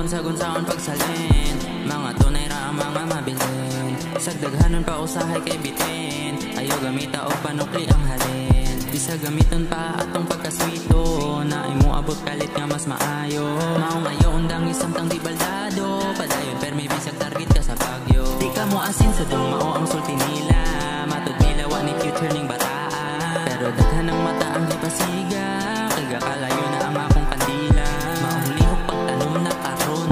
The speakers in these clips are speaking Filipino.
unsa-unsaon pagsalin, mga tunay ra ang mga mabilin. Sagdaghanon pa usahay kay bitin, ayaw gamita o panukli ang halin. Bisa gamiton pa atong pagkaswito, na imo abot kalit nga mas maayo. Maong ayaw undang isamtang di baldado, padayon permi bisag target ka sa bagyo. Di ka mo asin sa mao ang sulti nila, matud nila wa ni future ning bataan. Pero daghan ang mata ang gipasiga, kaya kalayo na ang akong kandila. Maong lihok pagtanom na karon,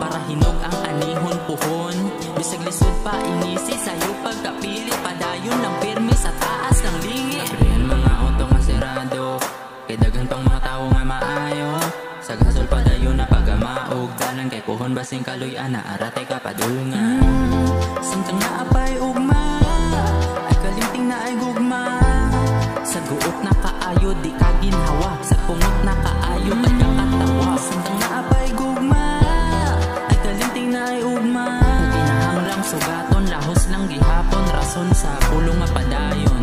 para hinog ang anihon puhon. Bisag lisod pa inisi sayo pagkapili, padayon lang pirmi sa taas ng lingi. Abrihan mga auto nga sirado, kay daghan pang mga tao nga maayo. Sa gasol padayon na pagamaog, dalang kay puhon basing kaluy ana aratay ka padulngan. Samtang naapay ugma, ay kalimting na ay gugma. Sa guot na kaayo di ka ginhawa, sa pungot na kaayo kaya katawa. Samtang naapay gugma, ay kalimting na ay ugma. Ginahanglang sugaton, lahos lang gihapon, rason sa pulong nga padayon.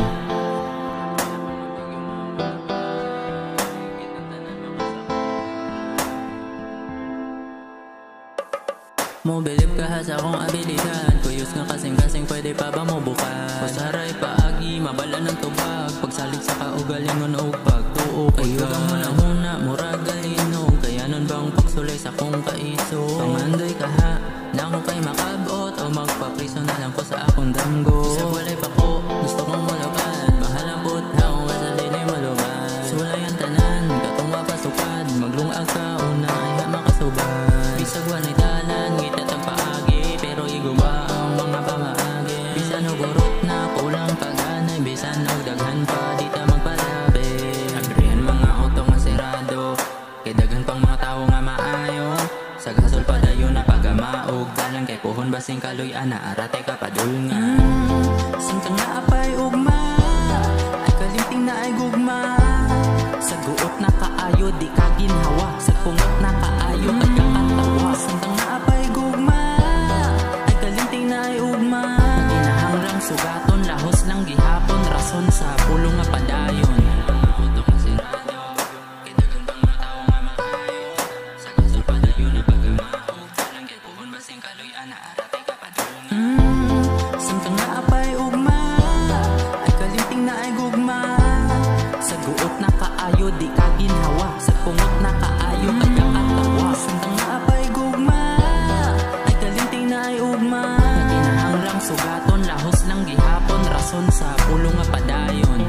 Mo believe ka ha sa akong abilidad, kuyos nga kasing-kasing pwede pa ba mo bukas. Pasaray paagi, mabala ng tubag, pagsalig sa kaugalingon o pagtuo kay ka. Uyugang muna murag galinog, kaya nun bang pagsulay sa kong kaiso. Pangandoy ka ha, na ako kay makabot, o magpapriso na lang ko sa akong damgo. Isag walay pa ko, gusto kong malugad, mahalang butha kung kasalin ay malugad. Sulay ang tanan, katong mapasukad, maglungag ka una ay ha makasubad. Bisag wanay talan, ngita tag paagi, pero iguba ang mga pamaagi. Bisan o gurot na kulang kaganay, bisan o daghan pa di ta magpalabi. Abrihan mga auto nga sirado, kay daghan pang mga tao nga maayo. Sa gasol padayon na pagamaog, dalang kay puhon basing kaluy ana aratay ka padulngan. Samtang naapay ugma, ay kalimting na ay gugma. Sa guot na kaayo di ka ginhawa, sa pungot na kaayo kaya katawa. Samtang naapay gugma, ay kalimting na ay ugma. Ginahanglang sugaton, lahos lang gihapon, rason sa pulong nga padayon. Samtang naapay ugma, ay kalimting na ay gugma. Sa guot na kaayo di ka ginhawa, sa pungot na kaayo kaya katawa. Samtang naapay gugma, ay kalimting na ay ugma. Ginahanglang sugaton, lahos lang gihapon, rason sa pulong nga padayon.